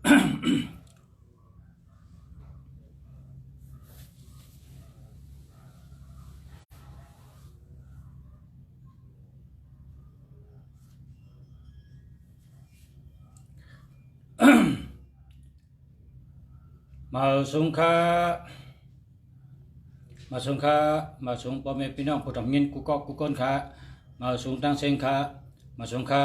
มาสงค่ามาสงค่ามาสงพ่อแม่พี่น้องผู้ทำเงินกูก้นค่ามาสงตั้งเซงค่ามาสงค่า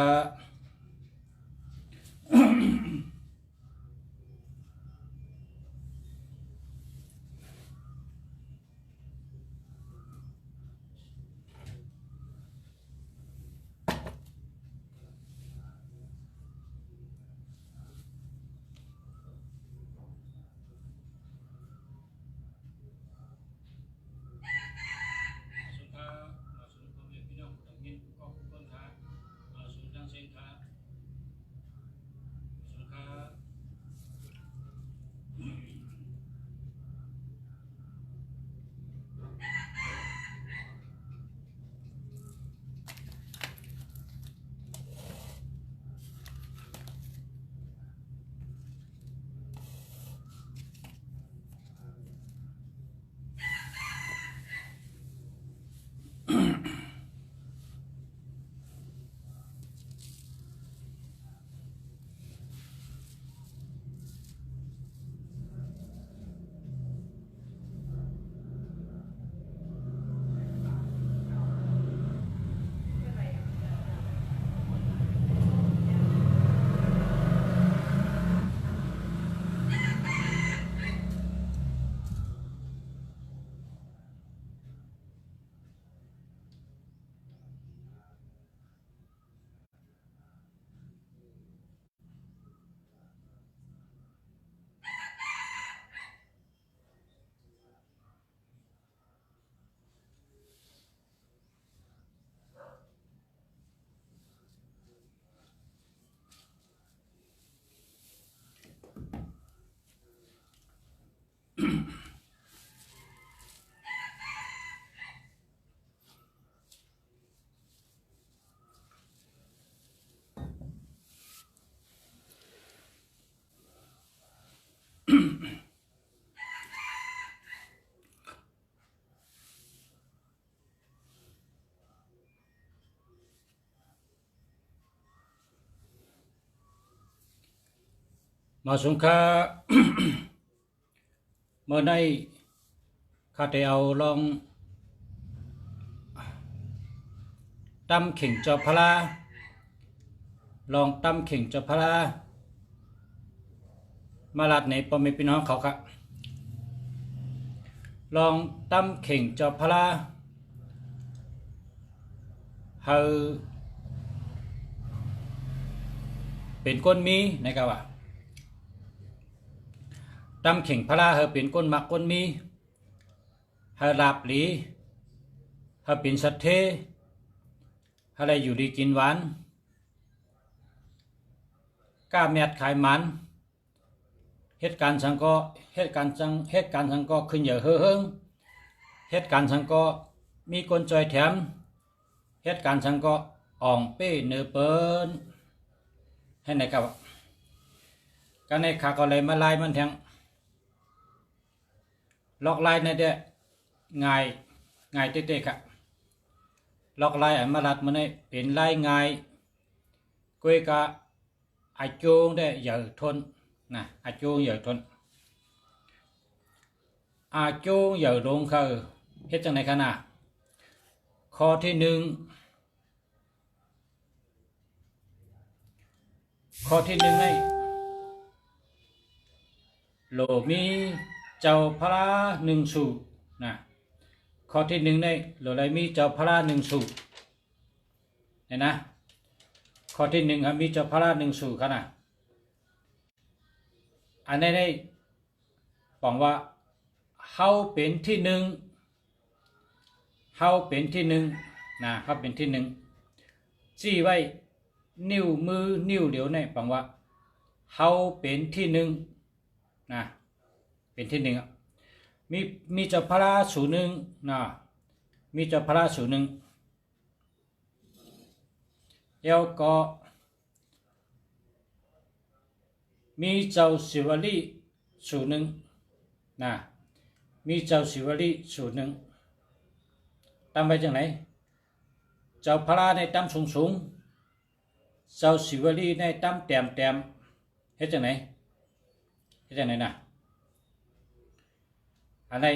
มาสงค่า เมื่อในข้าได้เอาลองตำเข่งจอพลาลองตำเข่งจอพลามาลัดในพ่อแม่พี่น้องเขาครับลองตำเข่งจอพลาเฮาเป็นก้นมีนะครับว่าตำเข่งพลาเฮาเป็นก้นมักก้นมีเฮาลาบหลีเฮาเป็นสัตเทเฮาได้อยู่ดีกินหวานก้าแมดขายมันเหตุการณ์สังก็เหตุการณ์สังก็ขึ้นเยอะเฮิงเหตุการณ์สังก็มีคนจอยแถมเหตุการณ์สังก็อ่องเป้เนื้อเปิ้นให้ไหนครับการในขาก็เลยมาไล่มันแทงล็อกไล่ในเด้ง่ายเต๊ะๆครับล็อกไล่มาลัดมันให้เป็นไล่ง่ายกุยกะอาโจงได้เยอะทนนะอาโจงเยอะทนอาโจงเยอะลงคือเฮ็ดจังไหนกันนะข้อที่หนึ่งให้โลมีเจ้าพระหนึ่งสูนะข้อที่หนึ่งในโลไรมีเจ้าพระหนึ่งสูเนี่ยนะข้อที่หนึ่งมีเจ้าพระหนึ่งสูกันนะอันนี้ได้บอกว่าเฮาเป็นที่หนึ่งเฮาเป็นที่หนึ่งนะเฮาเป็นที่หนึ่งจี้ไว้นิ้วมือนิ้วเดียวเนี่ยบอกว่าเฮาเป็นที่หนึ่งนะเป็นที่หนึ่งมีเจ้าพระสูหนึ่งนะมีเจ้าพระสูหนึ่งแล้วก็ มีเจ้าสิวลีสูตรหนึ่งนะมีเจ้าสิวลีสูตรหนึ่งตั้งไปจังไหนเจ้าพระในตั้มสูงสูงเจ้าสิวลีในตั้มแต้มแต้มเฮ็ดจังไหนเฮ็ดจังไหนนะอันไหน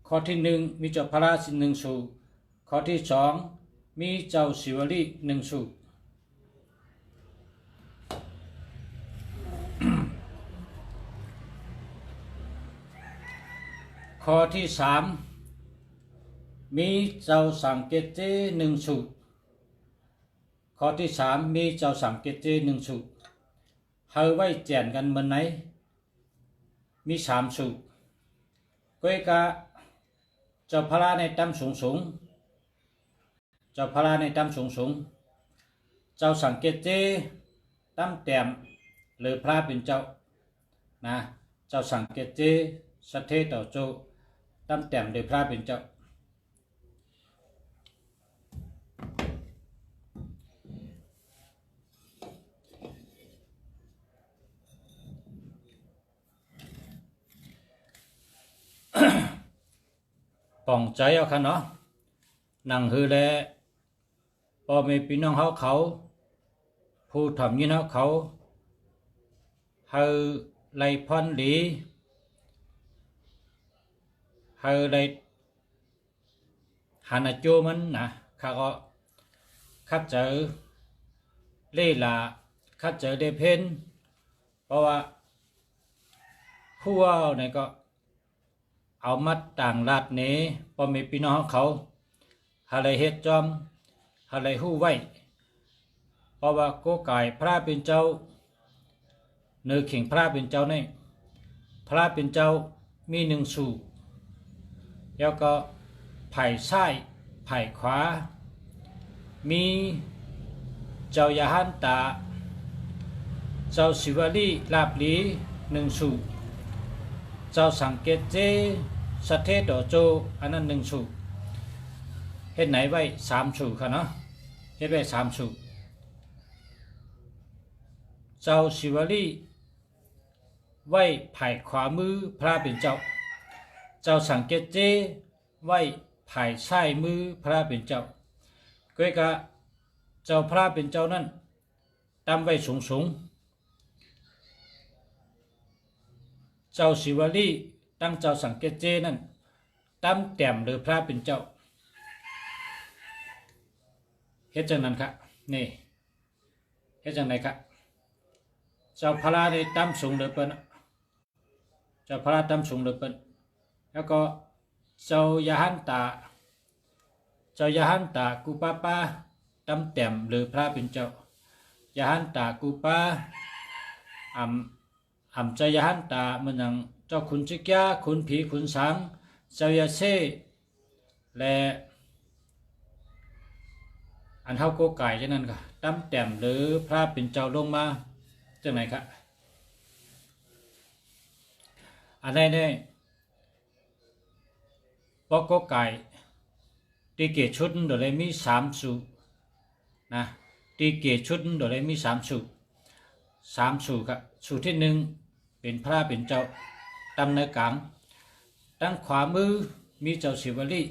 ข้อที่หนึ่งมีเจ้าพระหนึ่งสูตรข้อที่สองมีเจ้าสิวลีหนึ่งสูตรข้อที่สามมีเจ้าสังเกตเจหนึ่งสูตรข้อที่สามมีเจ้าสังเกตเจหนึ่งสูตรเฮาไว้แจนกันเมื่อไหนมีสามสูตรก้อยกะเจ้าพระในตั้มสูงสูงเจ้าพระในตั้มสูงสูงเจ้าสังเกตเจตั้มแต้มหรือพระเป็นเจ้านะเจ้าสังเกตเจสัทเทต่อโจตั้มแต้มหรือพระเป็นเจ้าป่องใจเอาค่ะเนาะนั่งฮือแลพ่อแม่พี่น้องเขาผู้ทำยินเขาเฮาไล่พรหลีเฮาไล่หันโจมันนะข้าก็ข้าเจอเล่ละข้าเจอเดเพนเพราะว่าผู้ว่าเนี่ยก็เอามัดต่างรัฐนี้พอมีพี่น้องเขาหาไรเฮ็ดจอมหาไรหู้ไว้เพราะว่าโกไก่พระเป็นเจ้าเนื้อขิงพระเป็นเจ้านี่พระเป็นเจ้ามีหนึ่งสูแล้วก็ไผ่ซ้ายไผ่ขวามีเจ้ายาหันตาเจ้าศิวลีลาบลีหนึ่งสูเจ้าสังเกตเจสัทเทโตโจอันนั้นหนึ่งสูเฮ็ดไหนไว้สามสูค่ะเนาะเฮ็ดไว้สามสูเจ้าศิวลีไว้ไผ่ขวามือพระเป็นเจ้าเจ้าสังเกตเจไว้ไผ่ซ้ายมือพระเป็นเจ้าก้อยกะเจ้าพระเป็นเจ้านั้นตั้งไว้สูงสูงเจ้าศิวลีตั้งเจ้าสังเกตเจนั่นตั้มแต้มหรือพระเป็นเจ้าเฮ็ดจังนั้นครับนี่เฮ็ดจังไหนครับเจ้าพระในตั้มสูงหรือเปิ้นเจ้าพระตั้มสูงหรือเปิ้นแล้วก็เจ้ายาหันตากุปาปาตั้มแต้มหรือพระเป็นเจ้ายาหันตากุปาอำเจ้ายาหันตามันยังเจ้าขุนจิกยาขุนผีขุนสังเจ้ายาเซและอันเท่าโกไก่ฉะนั้นค่ะตั้มแต้มหรือพระเป็นเจ้าลงมาจังไหนครับอันนี้ปอกโกไก่ตีเกชุดโดยมีสามสูนะตีเกชุดโดยมีสามสูครับสูที่หนึ่งเป็นพระเป็นเจ้าตั้งในกลางตั้งขวามือมีเจ้าศิวลี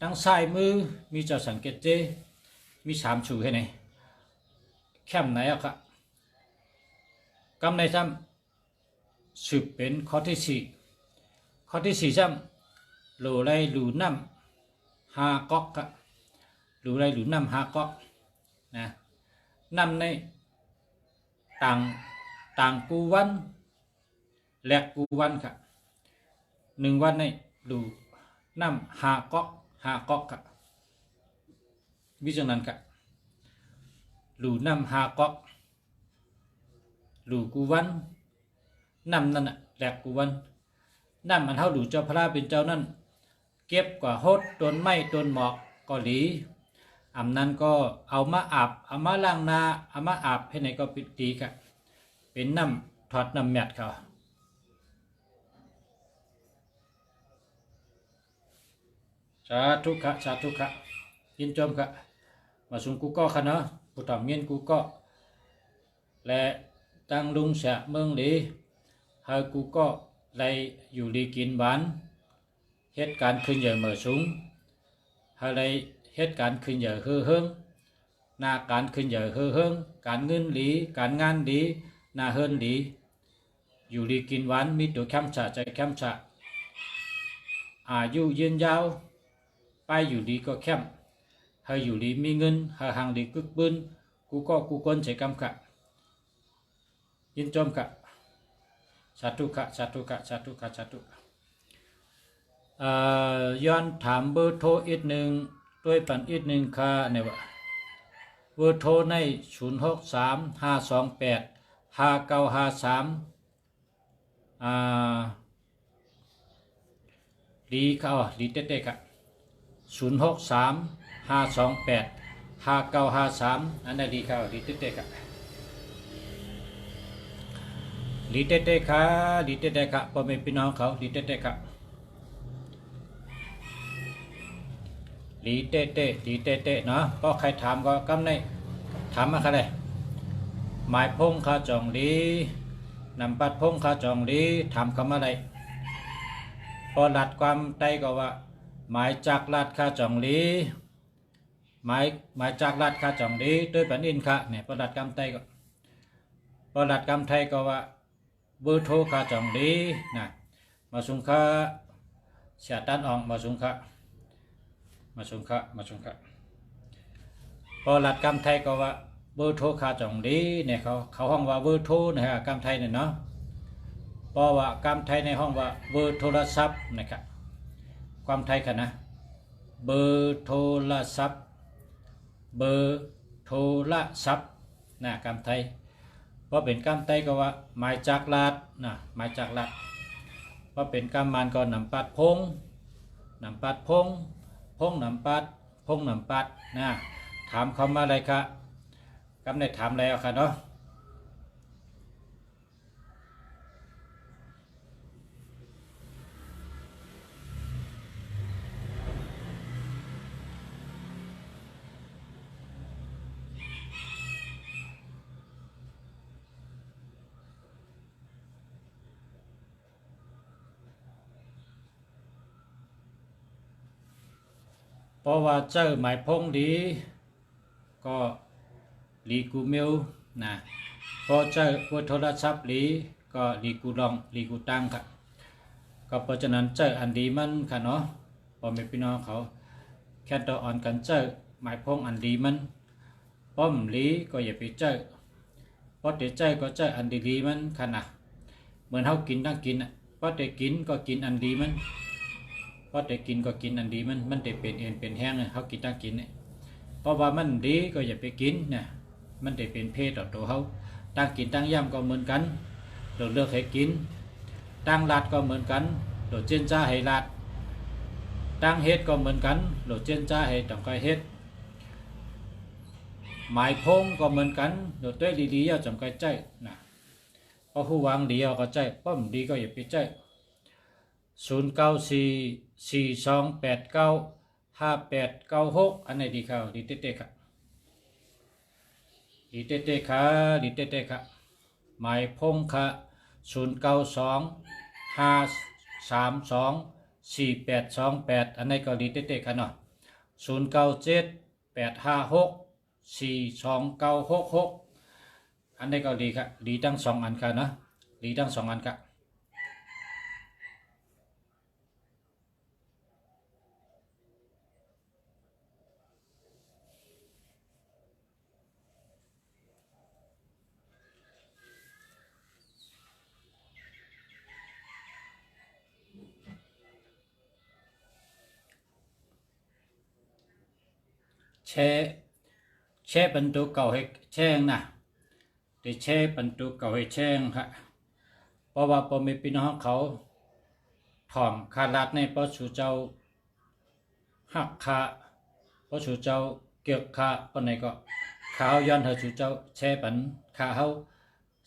ตั้งซ้ายมือมีเจ้าสังเกตเจมีสามสูให้ไหนแคมไหนอ่ะครับกำในซ้ำสืบเป็นข้อที่สี่ซ้ำหลูไรหลูน้ำหาก๊อกครับหลูไรหลูน้ำหาก๊อกนะน้ำในต่างกูวันแหลกกูวันครับหนึ่งวันในหลูน้ำหาก๊อกครับวิจารณ์ครับหลูน้ำหาก๊อกหลูกูวันน้ำนั่นน่ะแหลกกูวันน้ำมันเท่าหลูเจ้าพระเป็นเจ้านั่นเก็บกว่าโฮดต้นไม้ต้นหมอกก็หลีนั้นก็เอามาอาบเอามาล้างนาเอามาอาบให้ไหนก็ปิดตีครับเป็นน้ำถอดน้ำแมดเขาสาธุค่ะยินจมค่ะมาสุงกูก็ค่ะเนาะผู้ทำเงี้ยกูก็และ ตั้งลุงเสียเมืองหลีเฮากูก็เลยอยู่ดีกินหวานเหตุการณ์ขึ้นใหญ่เหมือสูงเฮาเลยเหตุการณ์ขึ้นใหญ่เฮือเฮิงหน้าการขึ้นใหญ่เฮือเฮิงการเงินหลีการงานหลีหน้าเฮินหลีอยู่ดีกินหวานมีตัวแคมฉะใจแคมฉะอายุยืนยาวไปอยู่ดีก็แคมเฮาอยู่ดีมีเงินเฮาหังดีกึกบึนกูก็กูคนใจกำกะยินจมกะสาธุกะสาธุกะสาธุกะสาธุย้อนถามเบอร์โทรอีกหนึ่งด้วยปันอีกหนึ่งค่ะเนี่ยว่าเบอร์โทรใน0635285953ดีค่ะดีเต้ๆค่ะ0635285953อันนั้นดีค่ะดีเต้ๆค่ะดีเต้ๆค่ะดีเต้ๆค่ะพ่อแม่พี่น้องเขาดีเต้ๆค่ะดีเต้ๆดีเต้ๆเนาะก็ใครถามก็กำในถามมาค่ะเลยหมายพงข้าจองดีนำปัดพงข้าจองดีถามคำอะไรพอหลัดความใต้ก็ว่าหมายจากลาดข้าจองดีหมายจากลาดข้าจองดีด้วยปันอินค่ะเนี่ยพอหลัดกำไต้ก็พอหลัดกำไทยก็ว่าเบอร์โทรข้าจองดีนะมาสุงค่าเสียตันออกมาสุงค่ามาสุงค่ามาสุงค่าพอหลัดกำไทยก็ว่าเบอร์โทรข้าจองดีเนี่ยเขาห้องว่าเบอร์โทรนะฮะกำไทยเนี่ยเนาะเพราะว่ากำไทยในห้องว่าเบอร์โทรศัพท์นะครับความไทยกันนะเบอร์โทรศัพท์เบอร์โทรศัพท์นะกำไทยเพราะเป็นกำไทยก็ว่าหมายจากลาดนะหมายจากลาดเพราะเป็นกำมันก็นำปัดพงนำปัดพงพงนำปัดพงนำปัดนะถามเขามาอะไรครับกำได้ถามแล้วค่ะเนาะเพราะว่าเจอหมายพงดีก็ลีกูเมลนะพอเจอเบอร์โทรศัพท์ลีก็ลีกูลองลีกูตั้งค่ะก็เพราะฉะนั้นเจออันดีมันค่ะเนาะพอมีพี่น้องเขาแค่ตัวอ่อนกันเจอหมายพงอันดีมันป้อมลีก็อย่าไปเจอพอเดี๋ยวเจอก็เจออันดีมันค่ะนะเหมือนเขากินตั้งกินอ่ะพอเดี๋ยวกินก็กินอันดีมันพอเดี๋ยวกินก็กินอันดีมันเดี๋ยวเป็นเอ็นเป็นแห้งเลยเขากินตั้งกินเนี่ยเพราะว่ามันดีก็อย่าไปกินเนี่ยมันได้เป็นเพศต่อตัวเขาตั้งกินตั้งย่ำก็เหมือนกันเราเลือกให้กินตั้งลาดก็เหมือนกันเราเจนจ้าให้ลาดตั้งเฮ็ดก็เหมือนกันเราเจนจ้าให้ต้องคอยเฮ็ดหมายพงก็เหมือนกันเราตัวดีๆอย่าจำคอยใจนะเพราะผู้วางดีเอาก็ใจป้อมดีก็อย่าไปใจ0944289586อันไหนดีครับดีเต้ๆครับดีเต้ๆค่ะดีเต้ๆค่ะหมายพงค่ะ0925324828อันไหนก็ดีเต้ๆค่ะเนาะ0978564296อันไหนก็ดีค่ะดีทั้งสองอันค่ะเนาะดีทั้งสองอันค่ะแช่บรรทุกเก่าให้แช่งนะแต่แช่บรรทุกเก่าให้แช่งค่ะเพราะว่าพอมีพี่น้องเขาถ่อมคารัดในพระชูเจ้าหักขาพระชูเจ้าเกี่ยวขาปนไหนก็ขาวย้อนเธอชูเจ้าแช่ปันขาเขา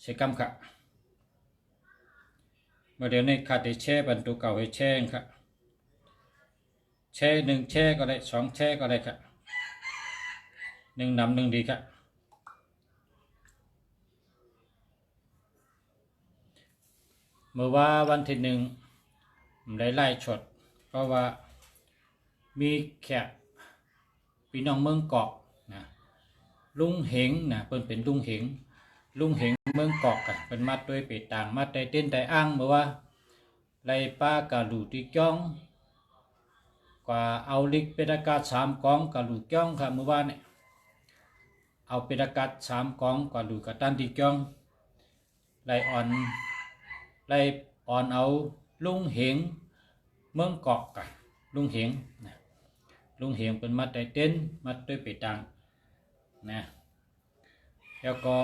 ใช้กำค่ะเมื่อเดี๋ยวนี้ขาดได้แช่บรรทุกเก่าให้แช่งค่ะแช่หนึ่งแช่ก็ได้สองแช่ก็ได้ค่ะหนึ่งนำหนึ่งดีครับ เมื่อว่าวันที่หนึ่งได้ไล่ชดเพราะว่ามีแขกพี่น้องเมืองเกาะนะลุงเหงนะเพิ่นเป็นลุงเหงเมืองเกาะกันเป็นมัดด้วยเป็ดต่างมัดได้เต้นได้อ้างเมื่อว่าไล่ป้ากะหลูติจ้องกว่าเอาลิกเป็นอากาศ3 กองกะหลูจ้องค่ะเมื่อวานเนี่ยเอาเป็นอากาศ3 กองกว่าหลูกะตันติจ้องไล่อ่อนเอาลุงเหงเมืองเกาะกันลุงเหงนะลุงเหงเป็นมัดได้เต้นมัดด้วยเป็ดต่างนะแล้วก็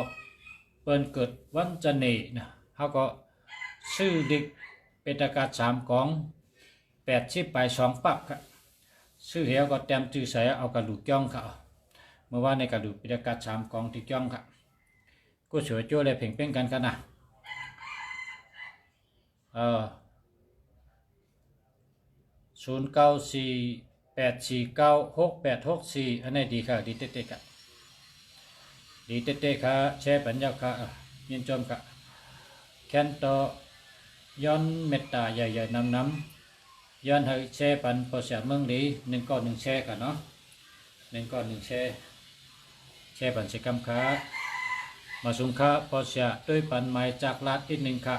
เปิ้นเกิดวันจันทร์นะเขาก็ซื้อลิกเป็นอากาศ3 กอง80 ไป 2 ปักครับซื้อเหวก็เต็มจื้อใส่เอากระดูกจ้องเขาเมื่อว่าในกระดูกเป็นอากาศ3 กองที่จ้องครับก็สวยโจ้เลยเพ่งเป้งกันนะ0948496864อันนี้ดีค่ะดีเต๊ะๆครับดีเต๊ะๆค่ะแชร์ปัญญาค่ะยินจมค่ะแคนโตย้อนเมตตาใหญ่ๆน้ำย้อนให้แชร์ปันพอเสียเมืองดี1 ก้อน1 แชร์กันเนาะ1 ก้อน 1 แชร์ปันเสกำค่ะมาสุงค่ะพอเสียด้วยปันไม้จากลาดอีก1ค่ะ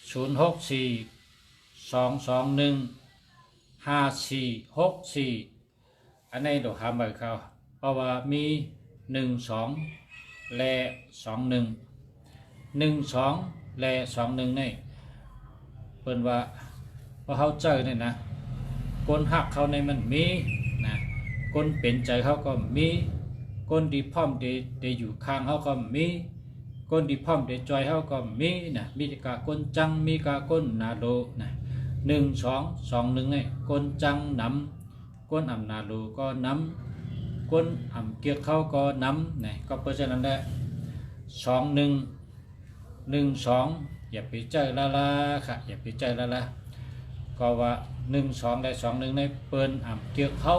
0642215464อันนี้ดอกหาใบเขาเพราะว่ามี12และ21และ21นี่เพิ่นว่าพอเขาเจอเนี่ยนะคนหักเขาในมันมีนะคนเป็นใจเขาก็มีคนดีพร้อมได้อยู่ข้างเขาก็มีคนดีพร้อมได้จอยเขาก็มีนะมีกะคนจังมีกะคนนาโลนะ1221นี่คนจังนำคนอำนาโลก็นำคนอำเกียรเขาก็นำนะก็เพราะฉะนั้นแหละ2112อย่าไปใจละค่ะอย่าไปใจละก็ว่า12และ21ในเปิ้นอำเกียรเขา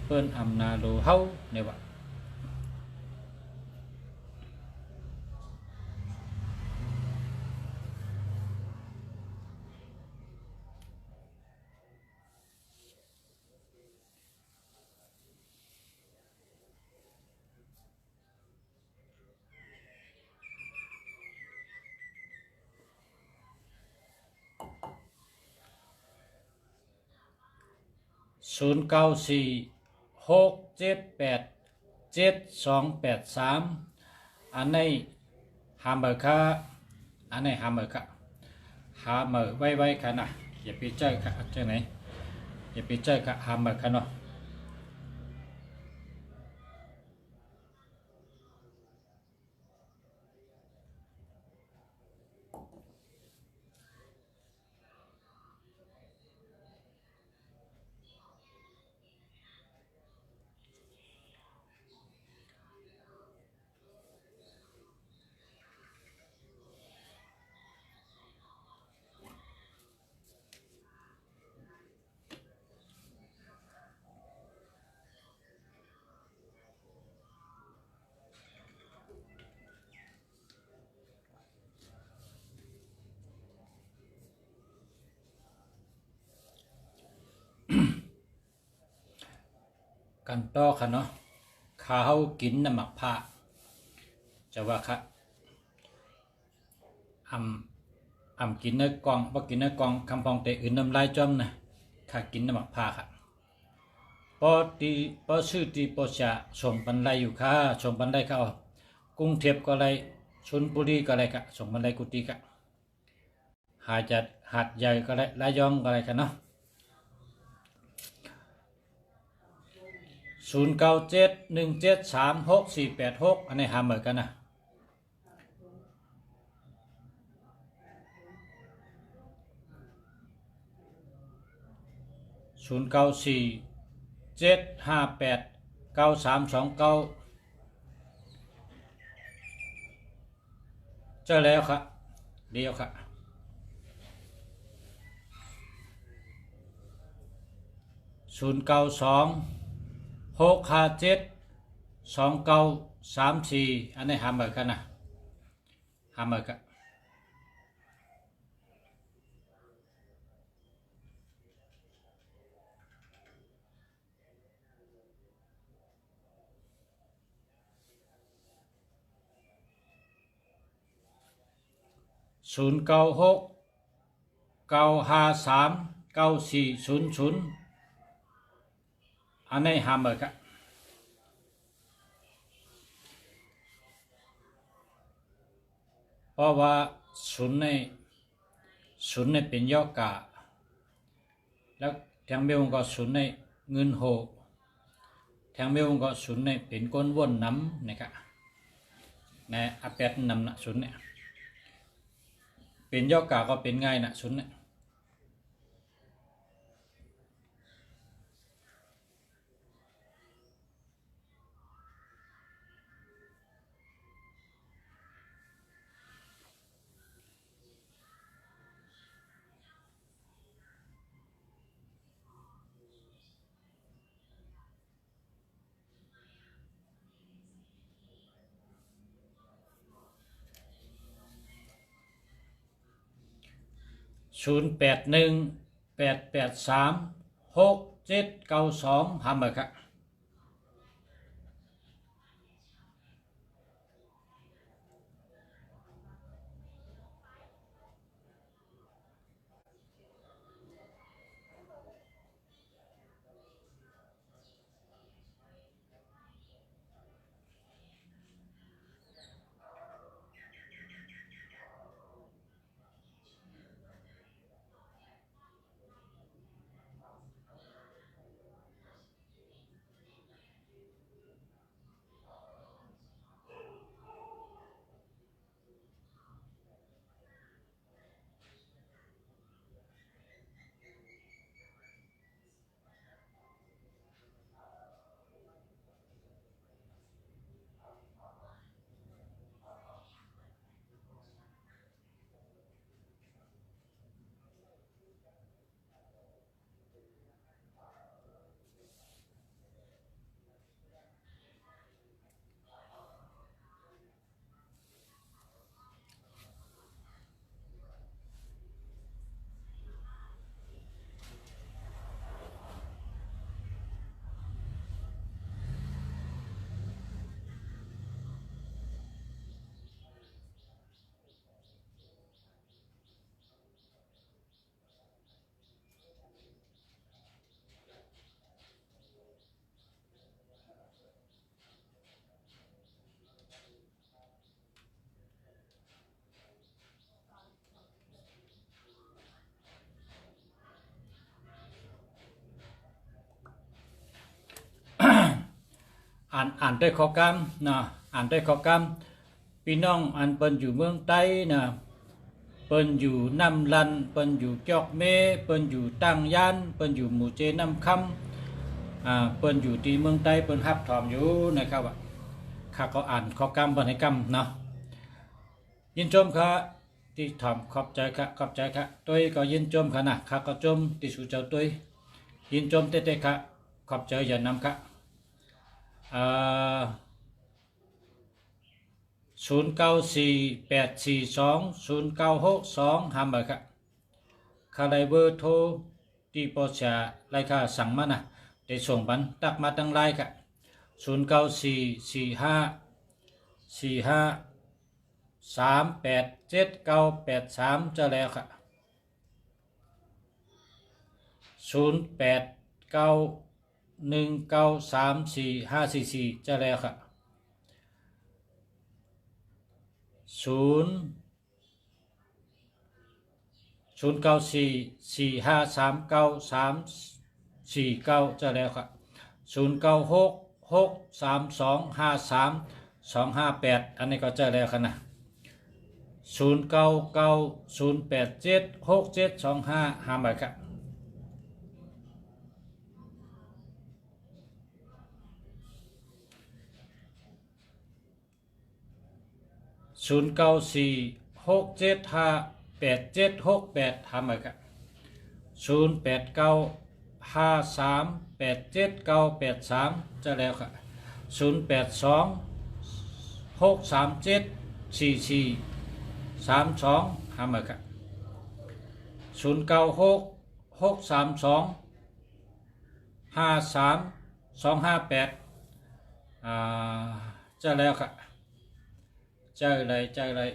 เปิ้นอำนาโลเฮาเนี่ยว่า0946787283อันนี้หามเบอร์ค่ะอันนี้หามเบอร์ค่ะหามเบอร์ไว้ค่ะนะอย่าไปเจอค่ะเจอไหนอย่าไปเจอค่ะหามเบอร์ค่ะเนาะกันต่อค่ะเนาะข้าวกินน้ำหมักผ้าจะว่าค่ะกินเนื้อกองบ่กินเนื้อกองคำพองเตอื่นน้ำลายจอมนะข้ากินน้ำหมักผ้าค่ะพอชื่อที่ปอชะส่งปันไลอยู่ค่ะส่งปันไลเขากรุงเทพก็ไรชลบุรีก็ไรค่ะส่งปันไลกุฏิค่ะหาดใหญ่ก็ไรระยองก็ไรค่ะเนาะ0971736486อันนี้หาเหมือนกันนะ0947589329เจอแล้วครับเดียวครับ0926572934อันนี้หาเหมือนกันนะหาเหมือนกัน 096 953 9400อันนี้หาเบอร์ครับเพราะว่าศูนย์ในเป็นยอกาแล้วแทงเบลก็ศูนย์ในเงินโหแทงเบลก็ศูนย์ในเป็นก้นวนน้ำนะครับในอาเป็ดน้ำนะศูนย์เนี่ยเป็นยอกาก็เป็นไงนะศูนย์เนี่ย0818836792หาเบอร์ครับอ่านด้วยข้อกำนะอ่านด้วยข้อกำพี่น้องอันเปิ้นอยู่เมืองใต้นะเปิ้นอยู่น้ำลันเปิ้นอยู่จอกเมเปิ้นอยู่ตั้งยานเปิ้นอยู่หมู่เจน้ำคำเปิ้นอยู่ที่เมืองใต้เปิ้นฮับถอมอยู่นะครับข้าก็อ่านข้อกำบรรณกรรมเนาะยินชมค่ะที่ถอมขอบใจค่ะขอบใจค่ะตัวก็ยินชมค่ะนะข้าก็ชมที่สู่เจ้าตัวยินชมเต้ๆค่ะขอบใจอย่านำค่ะ0948420962หามเบอร์ครับคาไลเบอร์โทรที่ปอชาไลค่าสั่งมานะได้ส่งบันตักมาตั้งไลน์ครับ0944538793จะแล้วครับ0891934544จะแล้วครับ0944539349จะแล้วครับ0966325328อันนี้ก็จะแล้วครับนะ0990876725หาหมายครับ0946758768ทำไมครับ0895387983จะแล้วครับ0826374432ทำไมครับ0966325328จะแล้วครับใจเลย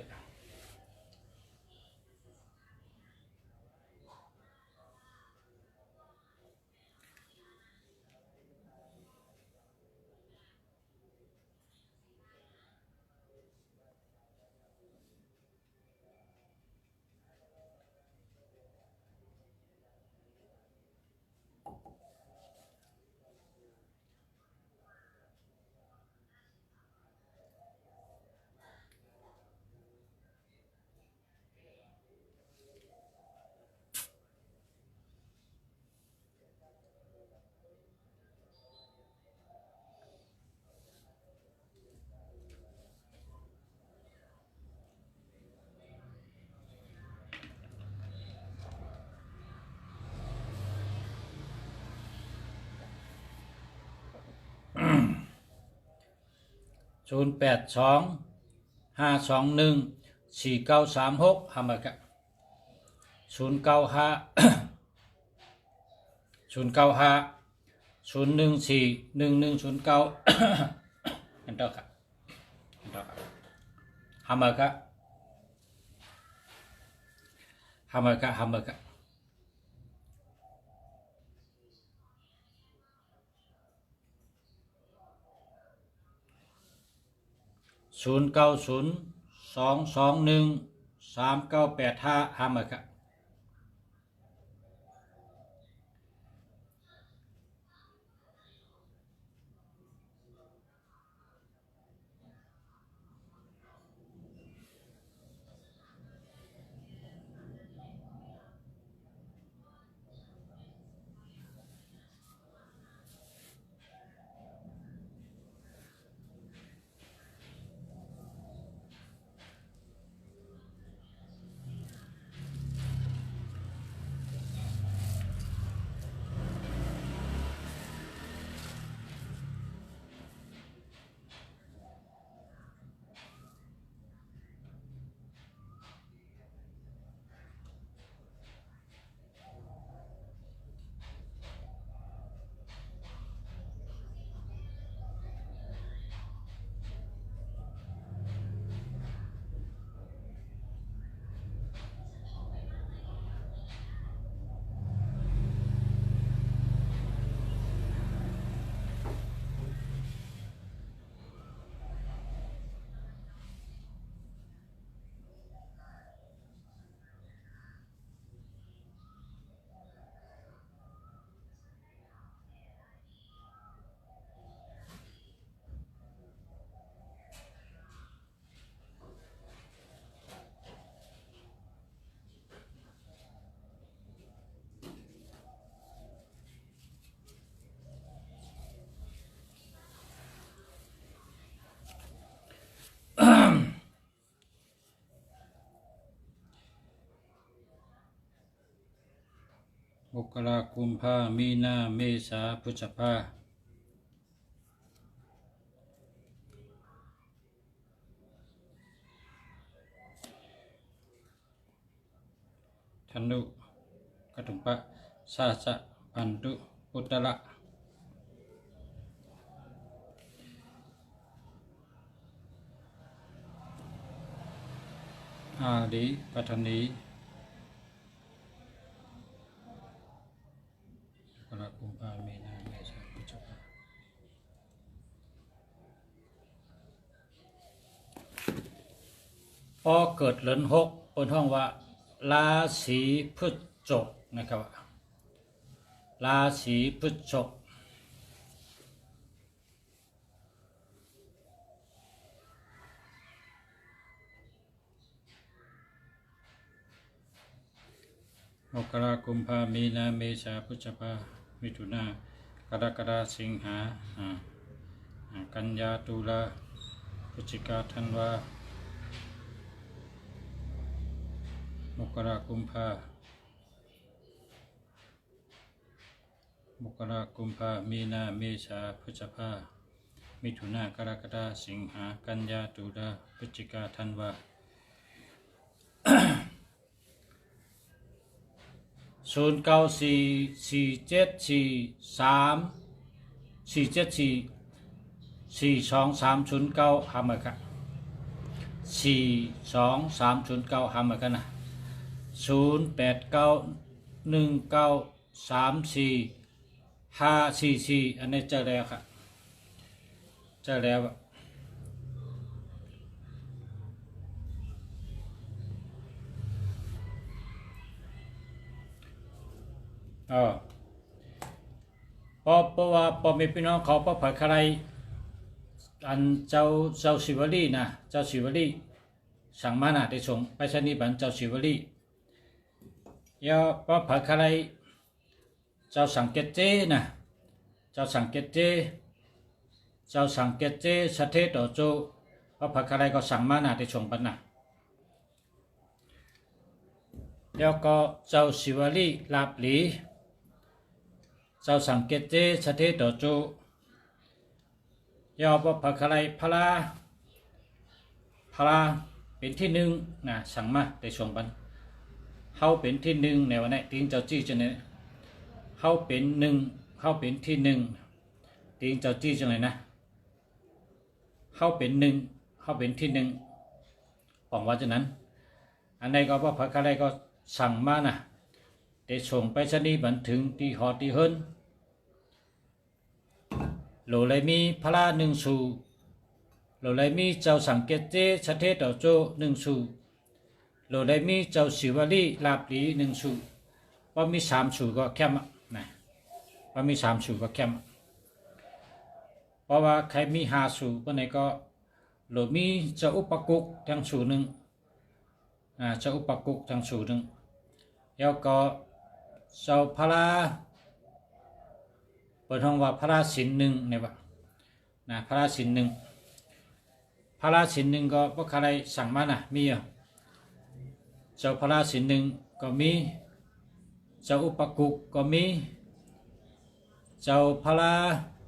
082 521 4936ทำอะไรกัน095 014 1109กันต่อครับทำอะไรกัน090 221 3985ทำอะไรกันมกราคมมีนาเมษาพฤษภาธนูกตุปะสาสะพันธุปุตตะอาลีปัทนีมกราคมมีนาเมษาพฤษภาพอเกิดเดือน6เป็นห้องว่าราศีพฤษภนะครับราศีพฤษภมกราคมมีนาเมษาพฤษภามิถุนากรกฎาสิงหากันยาตุลาพฤศจิกาธันวามกราคมมีนาเมษาพฤษภามิถุนากรกฎาสิงหากันยาตุลาพฤศจิกาธันวา09447434230ทำเหมือนกัน42309ทำเหมือนกันนะ0891934544อันนี้เจอแล้วครับเจอแล้วเพราะว่าพอมีพี่น้องเขาพอเผยใครอันเจ้าศิวลีนะเจ้าศิวลีสั่งมานะได้ส่งไปชนีบันเจ้าศิวลียาพอเผยใครเจ้าสังเกตเจนะเจ้าสังเกตเจสเทต่อโจพอเผยใครก็สั่งมานะได้ส่งปันนะแล้วก็เจ้าศิวลีลาบหลีเจ้าสังเกตเจสเทต่อโจ ยอว่าผักอะไรพลาเป็นที่หนึ่งนะสั่งมาได้ส่งบันเฮาเป็นที่หนึ่งในวันนี้ติงเจ้าจี้จังไหนเฮาเป็นหนึ่งเฮาเป็นที่หนึ่งติงเจ้าจี้จังไหนนะเฮาเป็นหนึ่งเฮาเป็นที่หนึ่งหวังว่าจะนั้นอันใดก็ว่าผักอะไรก็สั่งมานะได้ส่งไปชนีบันถึงตีหอตีเฮิรนโหลเลยมีพระหนึ่งสูโหลเลยมีเจ้าสังเกตเจชเทเต่าโจหนึ่งสูโหลเลยมีเจ้าศิวลีลาบลีหนึ่งสูว่ามีสามสูก็แคมนะว่ามีสามสูก็แคมเพราะว่าใครมีห้าสูก็ไหนก็โหลมีเจ้าอุปกุกทั้งสูหนึ่งเจ้าอุปกุกทั้งสูหนึ่งแล้วก็เจ้าพระเปิดห้องว่าพระศิลหนึ่งเนี่ยว่านะพระศิลหนึ่งพระศิลหนึ่งก็พวกใครสั่งมานะมีเจ้าพระศิลหนึ่งก็มีเจ้าอุปกุกก็มีเจ้าพระ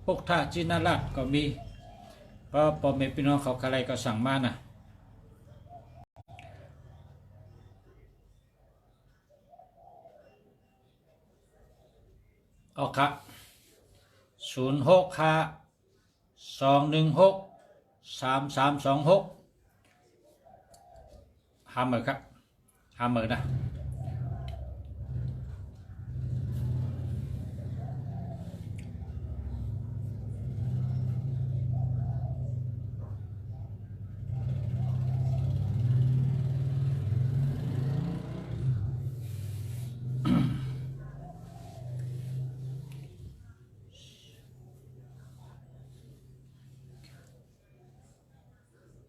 พุทธจินราชก็มีเพราะพ่อแม่พี่น้องเขาใครก็สั่งมานะออกครับ0652163326หาเมอครับหาเมอนะ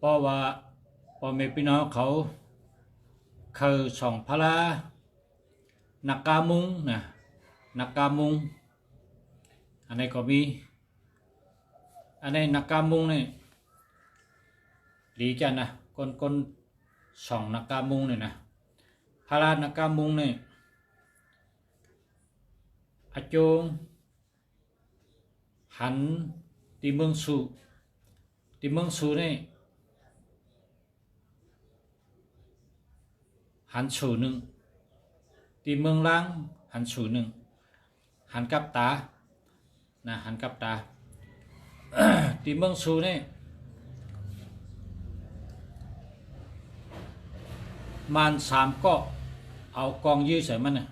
เพราะว่าพ่อแม่พี่น้องเขาคือส่องพระนักกามุงนะนักกามุงอันนี้ก็มีอันนี้นักกามุงนี่ดีจังนะคนส่องนักกามุงนี่นะพระนักกามุงนี่อาจงหันที่เมืองสูนี่หันสูหนึ่งที่เมืองล้างหันสูหนึ่งหันกับตานะหันกับตา ที่เมืองสูนี่มันสามก็เอากองยื้อใส่มันนะ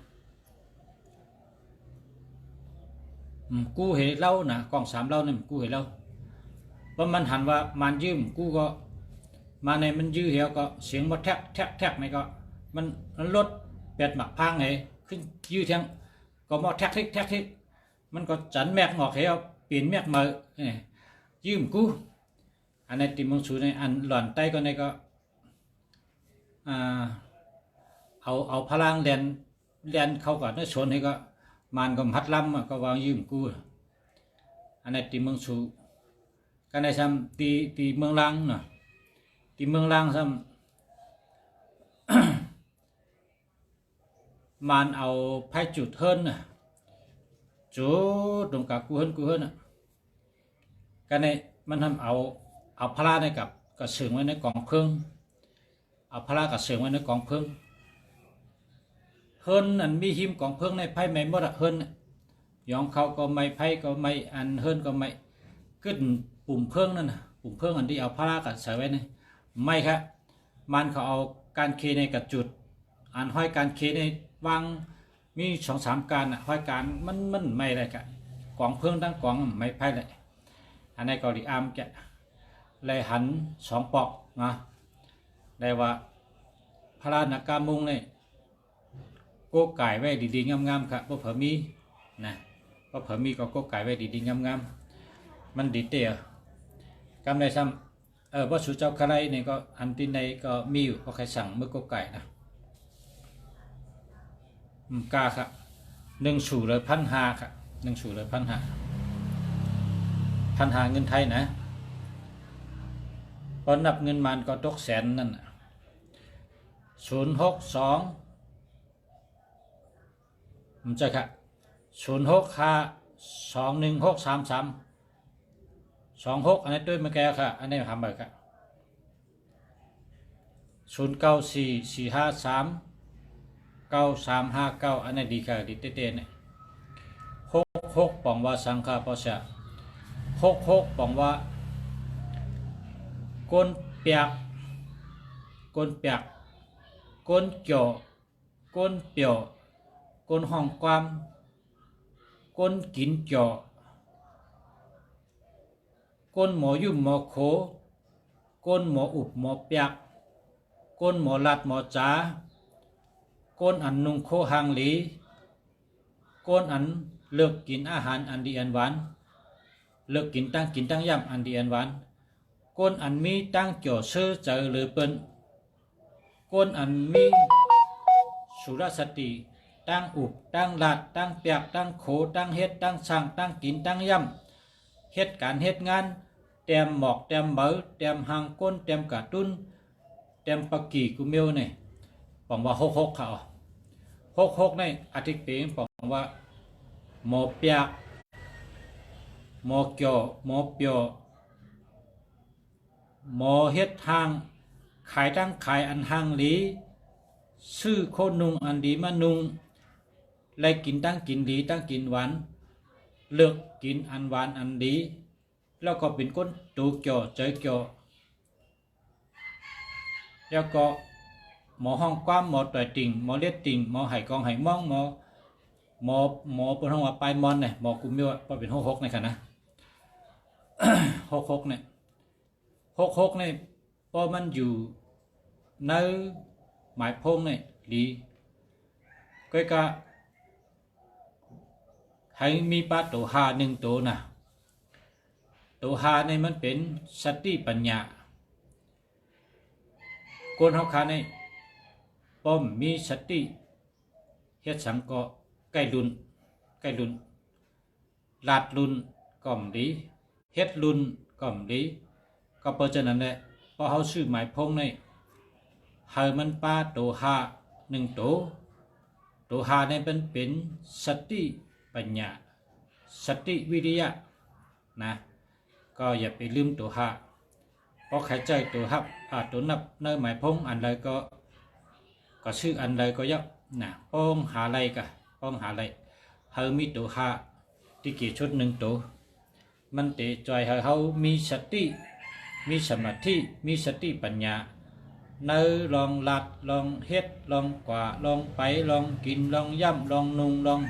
กูเห็นเล่านะกองสามเล่านี่กูเห็นเล่าเพราะมันหันว่ามันยืมกูก็มาในมันยื้อเหี่ยวก็เสียงมาแทกในก็มันลดเป็ดหมักพังไงขึ้นยื้อเทียงก็มาแทกมันก็จันแมกหงอกเหี่ยวเปลี่ยนแมกมายืมกูอันในติมงสูในอันหล่อนใต้ก็ในก็เอาพลังเรียนเข้ากับในชนให้ก็มันก็หัดล้ำก็วางยืมกูอันในติมงสูกันในซ้ำตีเมืองลังเนาะตีเมืองลังซ้ำมันเอาไพ่จุดเฮิรนน่ะจุดตรงกับกูเฮิรนน่ะกันในมันทำเอาพระในกับกระเสืองไว้ในกองเพลิงเอาพระกระเสืองไว้ในกองเพลิงเฮิรนอันมีหิมกองเพลิงในไพ่ไม่หมดเฮิรนยองเขาก็ไม่ไพ่ก็ไม่อันเฮิรนก็ไม่ขึ้นปุ่มเพลิงนั่นน่ะปุ่มเพลิงอันที่เอาพระกระเสือไว้นี่ไม่ครับมันเขาเอาการเคในกับจุดอันห้อยการเคในวางมี2-3การห้อยการมันไม่ได้กะกองเพลิงทั้งกองไม่ไพ่เลยอันนี้ก็ดีอามจะเลยหัน2ปอกนะได้ว่าพระนักการมุงเนี่ยโก้ไก่ไว้ดีๆงามๆครับเพราะเผื่อมีนะเพราะเผื่อมีก็โก้ไก่ไว้ดีๆงามๆมันดีเตี่ยกำไรซ้ำว่าสุเจ้าใครเนี่ยก็อันที่ในก็มีอยู่เพราะใครสั่งเมื่อโก้ไก่นะกาครับ1 สู่เลย1,500ครับ1 สู่เลย1,500เงินไทยนะพอนับเงินมันก็ตกแสนนั่น062มันจะครับ06521633062 26อันนี้ด้วยมาแก้ค่ะอันนี้ทำไปค่ะ0944539359อันนี้ดีค่ะดีเต้ๆเนี่ย66ปองว่าสังฆาปะชะ66ปองว่าก้นเปียกก้นเปียกก้นเกี่ยวก้นเปียวก้นห้องความก้นกินเกี่ยวก้นหมอยุ่มหมอโคก้นหมออุบหมอเปียกก้นหมอลัดหมอจ๋าก้นอันนุงโคหางหลีก้นอันเลิกกินอาหารอันดีอันหวานเลิกกินตั้งย่ำอันดีอันหวานก้นอันมีตั้งเกี่ยวเชื่อเจอหรือเปิ้นก้นอันมีสุรสติตั้งอุบตั้งลัดตั้งเปียกตั้งโขตั้งเฮ็ดตั้งสั่งตั้งกินตั้งย่ำเฮ็ดการเฮ็ดงานเต็มหมอกเต็มเบอเต็มหางก้นเต็มกระตุ้นเต็มปากกี่กุเมียวเนี่ยบอกว่า66ค่ะ66ในอาทิตย์เปงบอกว่าหมอเปียกหมอเกี่ยวหมอเปียวหมอเฮ็ดทางขายตั้งขายอันหางหลีซื้อโคนุงอันดีมานุงไล่กินตั้งกินดีตั้งกินหวานเลิกกินอันหวานอันดีแล้วก็เป็นคนตูเกี่ยวใจเกี่ยวแล้วก็หมอห้องความหมอต่อยติ่งหมอเล็ดติ่งหมอไห่กองไห่ม่องหมอเป็นห้องว่าปลายมอนเนี่ยหมอกุมเมียวพอเป็น66ในค่ะนะ66เนี่ย66เนี่ยพอมันอยู่ในหมายพงเนี่ยดีก็ให้มีปลาตัวหา1ตัวนะตัวหาเนี่ยมันเป็นสติปัญญาคนเขาขาเนี่ยป้อมมีสติเฮ็ดสังก็ใกล้ลุนลาดลุนก่อมดีเฮ็ดลุนก่อมดีก็เพราะฉะนั้นแหละพอเขาซื้อหมายพงเนี่ยให้มันปลาตัวหา1ตัวหาเนี่ยเป็นสติปัญญาสติวิริยะนะก็อย่าไปลืมตัวหาเพราะใครใจตัวหับตัวนับในหมายพงอันใดก็ชื่ออันใดก็ยับนะป้องหาอะไรกะป้องหาอะไรเฮามีตัวหาที่กี่ชุด1ตัวมันเตะจอยให้เขามีสติมีสมาธิมีสติปัญญาเนื้อลองลัดลองเฮ็ดลองกว่าลองไปลองกินลองย่ำลองนุงลอง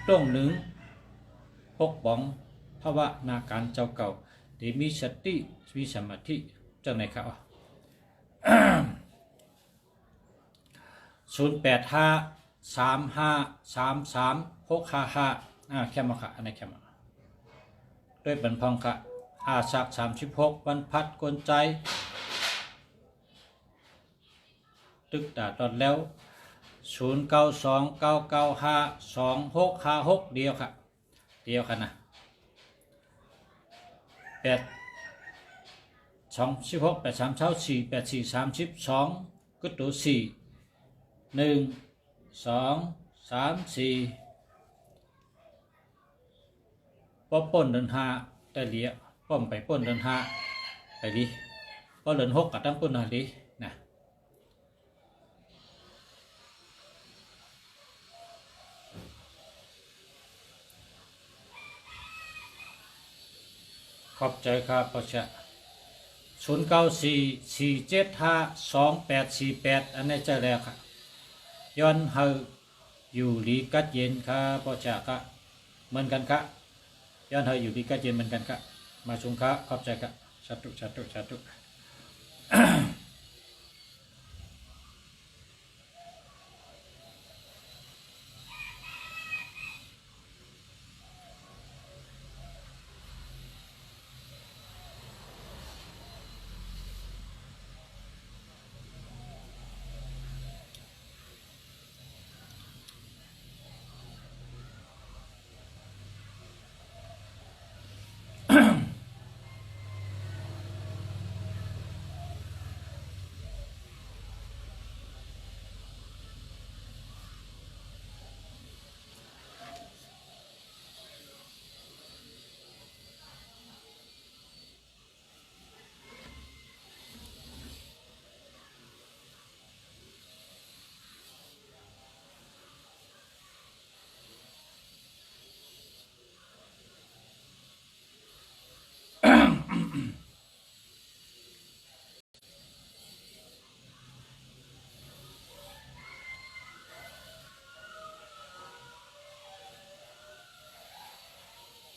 ต้มหนึ่งปกป้องภาวะนาการเจ้าเก่าที่มีสติมีสมาธิเจ้าไหนครับ0853533655แค่มาค่ะอันนี้แค่มาด้วยบรรพองค่ะสัก36บรรพัดกลใจตึกดาตอนแล้ว0929952656เดียวค่ะนะ82683248432ก็ตัว4 1 2 3 4ป้อป่นเดิน5แต่เหลียป้อมไปป่นเดิน5ไปดิป้อเดิน6กับตั้งป่นหน่อยดินะขอบใจครับพ่อชะ0944752848อันนี้จะแล้วค่ะย้อนเฮาอยู่ลีกัดเย็นครับพ่อชะครับเหมือนกันครับย้อนเฮาอยู่ลีกัดเย็นเหมือนกันครับมาชมครับขอบใจครับสาธุ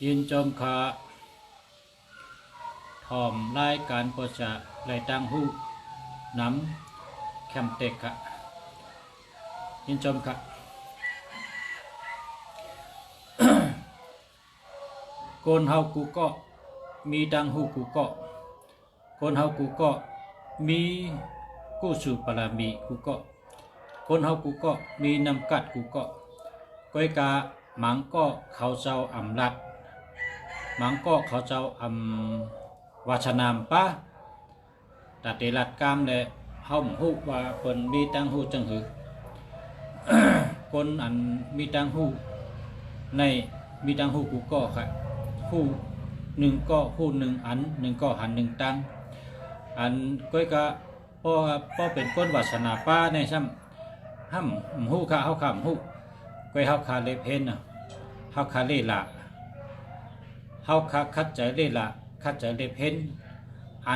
ยินจอมขาทอมรายการประชาไรตังหูน้ำแคมเตกะยินจอมขาโกนเฮากูก็มีดังหูกูก็คนเฮากูก็มีกูสุปรามีกูก็คนเฮากูก็มีนำกัดกูก็ก้อยกาหมังก็เขาเจ้าอำรัดหมังก็เขาเจ้าวาชนามป้าตัดเตลัดกามเลยเฮาหูว่าเพิ่นมีตังหูจังหือ คนอันมีตังหูในมีตังหูกูก็ค่ะหูหนึ่งก็หูหนึ่งอันหนึ่งก็หันหนึ่งตังอันก้อยกะพ่อเป็นคนวาสนาป้าในซ้ำห้ำหูข้าเฮาข้ามหูก้อยเฮาคาเลเพนน่ะเฮาคาเลละเฮาคาคัดใจเลละคัดใจเลเพนอั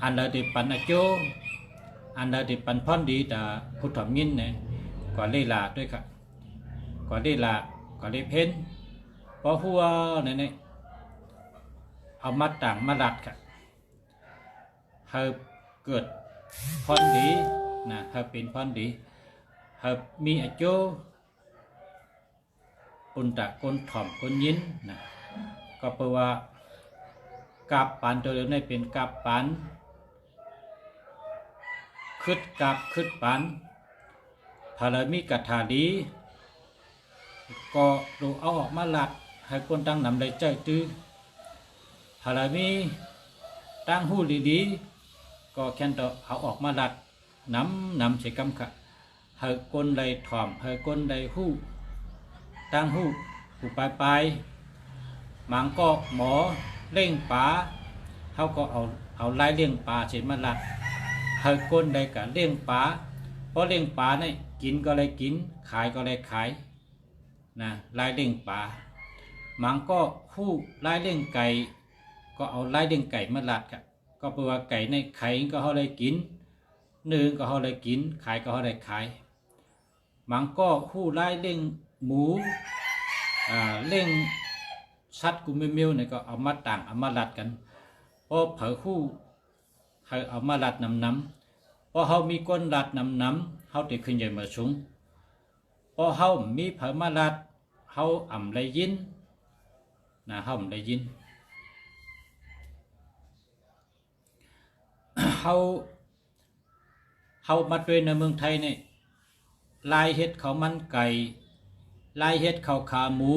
นละดิปันอโจอันละดิปันพรดีแต่พุทธมินเนี่ยกว่าเลละด้วยค่ะกว่าเลละกว่าเลเพนเพราะหัวเนี่ยเอามาต่างมาลัดค่ะเฮาเกิดพรดีนะเฮาเป็นพรดีเฮามีอโจปุนตะคนถ่อมคนยินนะก็แปลว่ากาบปานตัวเดียวนี่เป็นกาบปานคืดกาบคืดปานพารามีกัทธาดีก็ดูเอาออกมาลัดให้คนตั้งนำได้ใจตื้อพารามีตั้งหูดีๆก็แค่ต่อเอาออกมาลัดนำใช้กำขะให้คนใดถ่อมให้คนใดหูตั้งหูผู้ปลายมังก็หมอเล่งป่าเขาก็เอาไล่เลี้ยงป่าเช่นมาลัดให้คนใดกะเลี้ยงป่าเพราะเลี้ยงป่าเนี่ยกินก็เลยกินขายก็เลยขายนะไล่เลี้ยงป่ามังก็หูไล่เลี้ยงไก่ก็เอาไล่เลี้ยงไก่มาลัดกะก็แปลว่าไก่ในไข่ก็เขาเลยกินเนื้อก็เขาเลยกินขายก็เขาเลยขายมังก็หูไล่เลี้ยงหมูเลี้ยงชัดกูเมียวเนี่ยก็เอามาต่างเอามาลัดกันเพราะเผอคู่ให้เอามาลัดน้ำเพราะเขามีก้นลัดน้ำเขาติขึ้นใหญ่มาสูงเพราะเขามีเผอมาลัดเขาอ่ำเลยยินนะเขาอ่ำเลยยินเขามาด้วยในเมืองไทยเนี่ยลายเห็ดเขามันไก่ลายเห็ดเขาขาหมู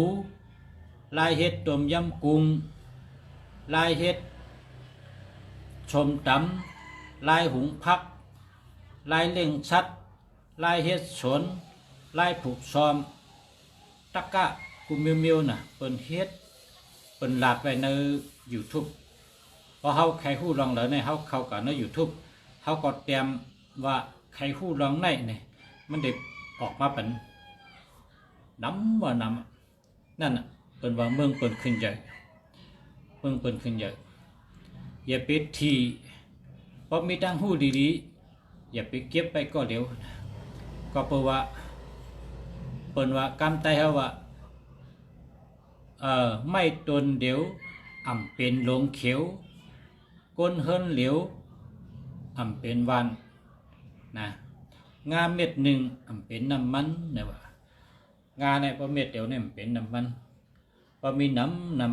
ลายเห็ดต้มยำกุ้งลายเห็ดชมตำลายหุงพักลายเล่งชัดลายเห็ดสนลายผูกซอมตะกะกูเมียวน่ะเปิ่นเฮ็ดเปิ่นลาดไว้ใน YouTube พอเฮาใครฮู้ลองแล้วเนี่ยเฮาเข้ากับใน YouTube เฮาก็เตรียมว่าใครฮู้ลองในเนี่ยมันได้ออกมาเป็นน้ำว่าน้ำนั่นน่ะเป็นว่าเมืองเปิ่นขึ้นใหญ่เมืองเปิ่นขึ้นใหญ่อย่าไปทีเพราะมีตั้งหูดีๆอย่าไปเก็บไปก็เดี๋ยวก็เพราะว่าเปิ่นว่ากำไตเฮาว่าไม่ตนเดี๋ยวอ่ำเป็นลงเขียวก้นเฮิรนเหลียวอ่ำเป็นวันนะงาเม็ดหนึ่งอ่ำเป็นน้ำมันเนี่ยว่างาเนี่ยพอเม็ดเดียวเนี่ยเป็นน้ำมันพอมีน้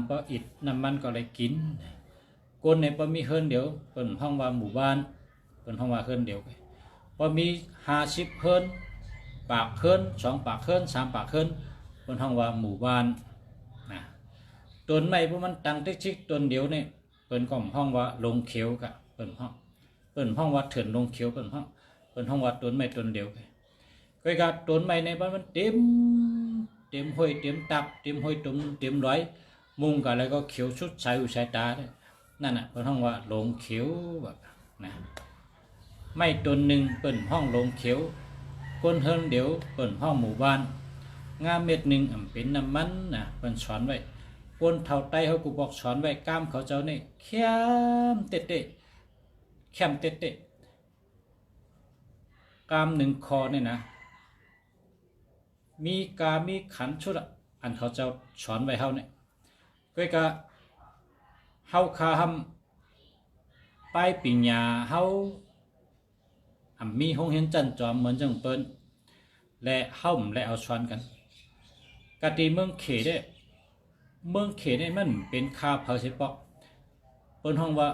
ำพออิดน้ำมันก็เลยกินก้นเนี่ยพอมีเฮิรนเดียวเป็นห้องว่าหมู่บ้านเป็นห้องว่าเฮิรนเดียวพอมี50เฮิรนปากเฮิรน2ปากเฮิรน3ปากเฮิรนเป็นห้องว่าหมู่บ้านนะต้นไม้พวกมันตั้งติ๊กชิกต้นเดียวเนี่ยเป็นกล่อมห้องว่าลงเขียวกะเป็นห้องว่าเถื่อนลงเขียวเป็นห้องว่าต้นไม้ต้นเดียวก็กะต้นไม้ในบ้านมันเต็มห้อยเต็มตับเต็มห้อยตุ่มเต็มร้อยมุงกันแล้วก็เขียวชุดใส่หูใส่ตาได้นั่นน่ะเป็นห้องว่าลงเขียวแบบนะไม่ต้นหนึ่งเป็นห้องลงเขียวก้นเฮิรนเดียวเป็นห้องหมู่บ้านงาเม็ดหนึ่งเป็นน้ำมันนะเป็นสอนไว้ก้นเท่าไตเขากูบอกสอนไว้กล้ามเขาเจ้านี่เข้มเตะกล้ามหนึ่งคอเนี่ยนะมีมีขันชุดอันเขาเจ้าสอนไว้เขาเนี่ย ก็เฮาคาหำไปปีญาเฮามีห้องเห็นจันจอมเหมือนจังเปิ้นและเฮาและเอาชวนกันกะตีเมืองเขได้เมืองเขได้มันเป็นคาเพอสิปอกเปิ้นห้องว่า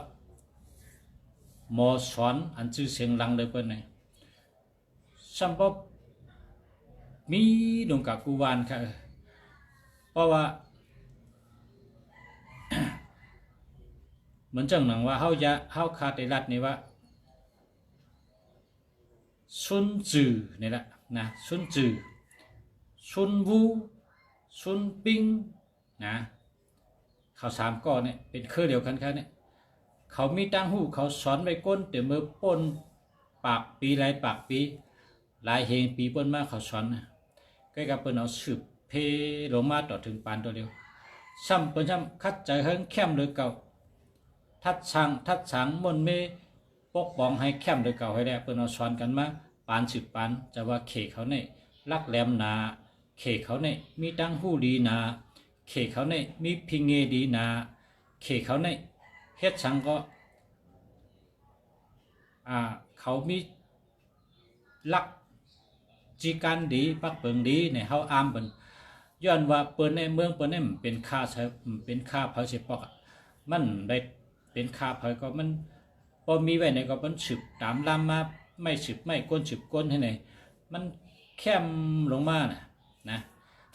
หมอสอนอันชื่อเสียงลังเลยเปิ้นนี่ซัมปมีดงกะกูวานค่ะเพราะว่า เหมือนจังหนังว่าเฮาคาไตรัดนี่ว่าซุนจือนี่แหละนะซุนจือซุนวูซุนปิงนะเขาสามก้อนเนี่ยเป็นคือเดียวกันครับเนี่ยเขามีตั้งหูเขาสอนไว้ก้นแต่เมื่อป้นปากปีหลายปากปีหลายเฮงปีป้นมาเขาสอนนะก็กับเปิ้นเอาสืบเพลงมาต่อถึงปานตัวเดียวซ้ำเปิ้นซ้ำคัดใจเฮิงเข้มเลยเก่าทัดช้างมนเมปกป้องให้เข้มเลยเก่าให้ได้เปิ้นเอาสอนกันมาปานสืบปานจะว่าเขเขาเนี่ยลักแหลมนาเขเขาเนี่ยมีตั้งหูดีนาเขเขาเนี่ยมีพิงเงดีนาเขเขาเนี่ยเฮ็ดสังก็เขามีลักจีการดีปักเปิงดีเนี่ยเฮาอามเปิ้นย้อนว่าเปิ้นในเมืองเปิ้นนี่เป็นค่าใช้เป็นค่าเผาสิปอกมันได้เป็นค่าเผาก็มันพอมีไว้ในก็เปิ้นสืบตามลามมาไม่สืบไม่ก้นสืบก้นให้ไหนมันแคมลงมานะ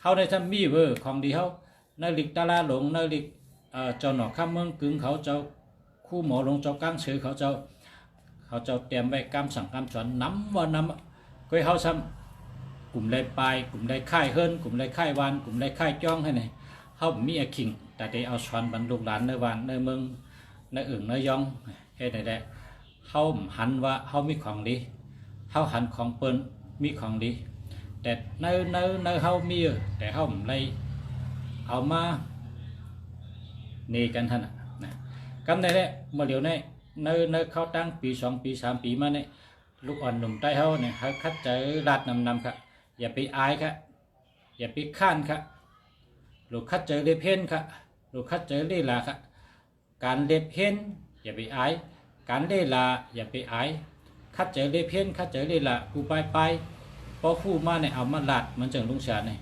เฮาได้ทำมีเวอร์ของดีเฮาในลิกตาลาหลงในลิกเจ้าหนอกข้ามเมืองกึ่งเขาเจ้าคู่หมอลงเจ้าก้างเสือเขาเจ้าเตรียมไว้กำสั่งกำสอนน้ำว่าน้ำก็เฮาซ้ำกลุ่มไรปลายกลุ่มไรค่ายเฮิรนกลุ่มไรค่ายวานกลุ่มไรค่ายจ้องให้ไหนเฮามีอาคิงแต่ได้เอาสอนบรรลุหลานในวานในเมืองในอึ่งในยองให้ไหนได้เฮาหันว่าเฮามีของดีเฮาหันของเปิ้นมีของดีแต่ในเฮามีแต่เฮาไรเอามาเนกันท่านนะกำในแหละเมื่อเดี๋ยวในเข้าตั้งปี2 ปี 3 ปีมาเนี่ยลูกอ่อนหนุ่มใต้เฮาเนี่ยเขาคัดใจรัดนำครับอย่าไปอายครับอย่าไปข้านครับลูกคัดใจเล็บเพ้นครับลูกคัดใจเล่ลาครับการเล็บเพ้นอย่าไปอายการเล่ลาอย่าไปอายคัดใจเล็บเพ้นคัดใจเล่ลากูไปพอคู่มาเนี่ยเอามาลาดมันจังลุงเสียเนี่ย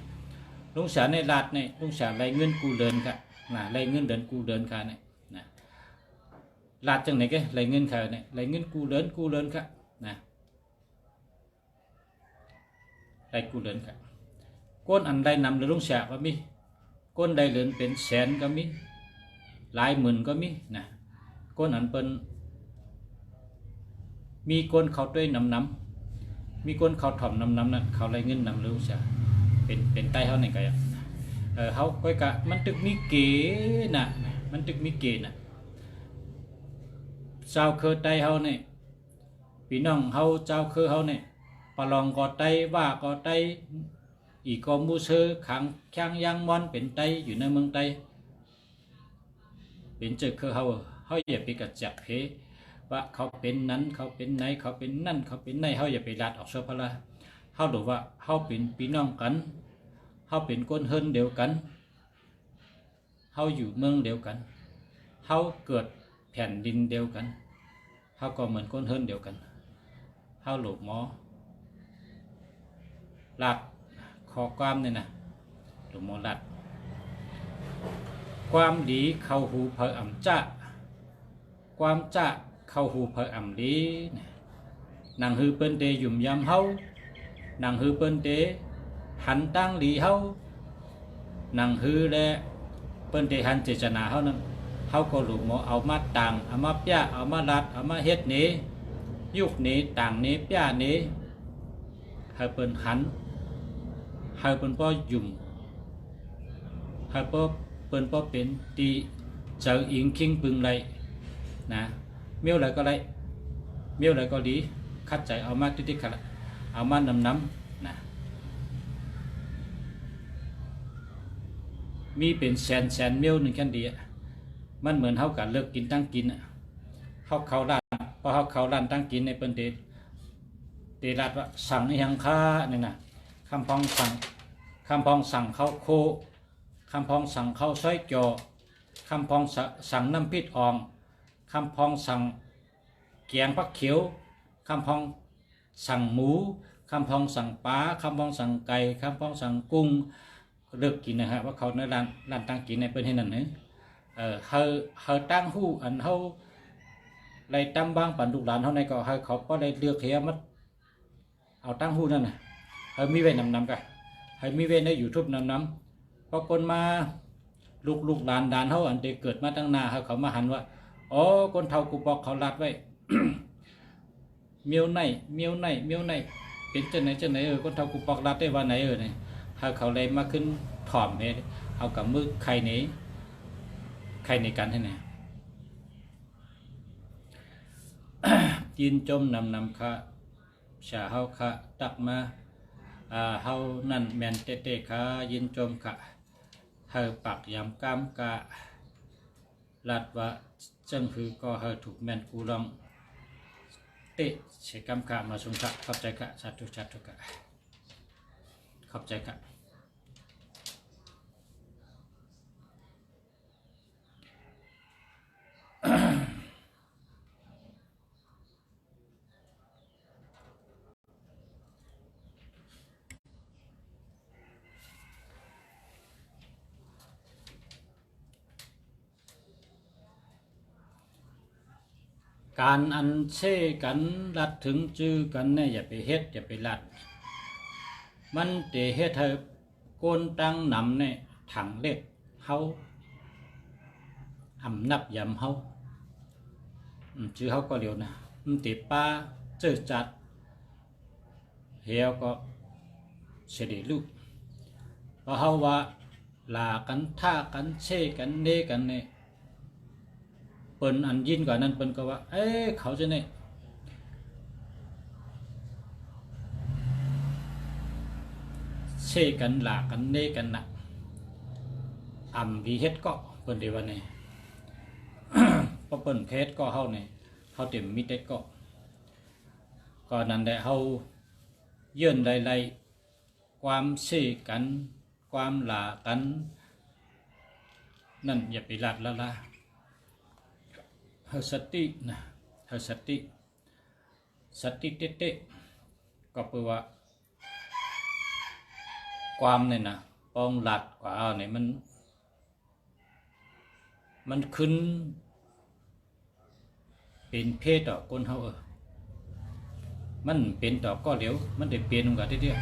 ลุงเสียในลาดเนี่ยลุงเสียไรเงินกูเดินครับนะไรเงินเดินกูเดินค่ะเนี่ยนะลาดจังไหนแกไรเงินค่ะเนี่ยไรเงินกูเดินค่ะนะไรกูเดินค่ะก้นอันใดนำหรือลุงเสียก็มีก้นใดเหลือเป็นแสนก็มีหลายหมื่นก็มีนะก้นอันเป็นมีก้นเขาด้วยน้ำมีก้นเขาถ่อมน้ำนั่นเขาไรเงินนำหรือลุงเสียเป็นใต้เขาเนี่ยก็เขาก็กะมันตึกมีเก๋น่ะมันตึกมีเก๋น่ะเจ้าเคยไต้เฮาเนี่ยพี่น้องเฮาเจ้าเคยเฮาเนี่ยปลองก็ไต้ว่าก็ไต้อีกอมูเซอขังข้างยางมอนเป็นไต้อยู่ในเมืองไต้เป็นเจอเคยเฮาอย่าไปกระจับเพว่าเขาเป็นนั้นเขาเป็นไหนเขาเป็นนั่นเขาเป็นไหนเฮาอย่าไปลัดออกเสื้อผ้าละเฮาดูว่าเฮาเป็นพี่น้องกันเฮาเป็นคนเฮิรนเดียวกันเฮาอยู่เมืองเดียวกันเฮาเกิดแผ่นดินเดียวกันเฮาก็เหมือนคนเฮิรนเดียวกันเฮาหลบหมอหลักขอความเนี่ยนะหลบหมอหลักความดีเข้าหูเพออ่ำจ้าความจ้าเข้าหูเพออ่ำดีนางฮือเปิ้นเตยุ่มยำเฮานางฮือเปิ้นเตหันตั้งหลีเฮานังฮือและเปิ้นได้หันเจตนาเฮานั้นเฮาก็หลุมเอามาต่างเอามาป้าเอามาลัดเอามาเฮ็ดนี้ยุคนี้ต่างนี้ป้านี้ให้เปิ้นหันให้เปิ้นบ่ยุ่มให้เปิ้นบ่เป็นตีเจออิงคิงปึงไรนะเมียวไรก็ไรเมียวไรก็ดีคัดใจเอามาติดๆคัดเอามานำนะมีเป็นแสนเมียวหนึ่งแค่ดีมันเหมือนเท่ากันเลิกกินตั้งกินเขาร้านพอเขาร้านตั้งกินในเปิ้นเดรัดว่าสั่งยังค่าเนี่ยนะคำพองสั่งข้าวโคคำพองสั่งข้าวซอยจอ คำพองสั่งน้ำพริกอ่องคำพองสั่งแกงผักเขียวคำพองสั่งหมูคำพองสั่งปลาคำพองสั่งไก่คำพองสั่งกุ้งเลือกกินนะฮะว่าเขาในร้านตั้งกินในเป็นที่นั่นเนี่ยเขาตั้งหู้อันเขาไรตั้งบ้างปั่นลูกหลานเขาในก็เขาก็ได้เลือกเฮียมัดเอาตั้งหู้นั่นน่ะเขามีเว้นนำกันเขามีเว้นในยูทูบนำพอคนมาลูกหลานเขาอันเด็กเกิดมาตั้งนาเขามาหันว่าอ๋อคนเฒ่ากูบอกเขาลัดไว้ เมียวในเป็นจังไหนคนเฒ่ากูบอกลัดได้ว่าไหนเนี่ยเขาเลยมาขึ้นถ่อมเนี่ยเอากับมือใครในกันให้เนี่ย ยินจมนำค่ะชาเฮาค่ะตักมาเฮานั่นแมนเตะค่ะยินจมค่ะเฮาปักยำกามกะลัดว่าจังคือก็เฮาถูกแมนกูลองเตะเชกำกะมาสงค่ะขอบใจค่ะสาธุค่ะขอบใจค่ะการอันเช่กันรัดถึงจื้อกันเนี่ยอย่าไปเฮ็ดอย่าไปรัดมันเตะเฮ็ดเธอโกนตั้งนำเนี่ยถังเล็กเฮานับยำเฮาจื้อเฮาก็เร็วนะมันเตะป้าเจอจัดเฮียก็เสด็จลูกเพราะเฮาว่าลากันท่ากันเช่กันเนกันเนี่ยเปิ้นอันยินกว่านั้นเปิ้นก็ว่าเขาจะเนี่ยเช่กันหลากันเนกันนะวีเฮ็ดก็เปิ้นเดี๋ยววันนี้ พอเปิ้นเฮ็ดก็เฮาเนี่ยเฮาเต็มมิเต็ดก็นั้นได้เฮาเยื่นใดๆความเช่กันความหลากันนั่นอย่าไปลัดละเฮสตินะเฮสติเตะก็แปลว่าความเนี่ยนะปองหลัดกว่าเอาเนี่ยมันขึ้นเป็นเพศต่อคนเฮามันเป็นต่อก็เหลียวมันได้เปลี่ยนกันทีเดียว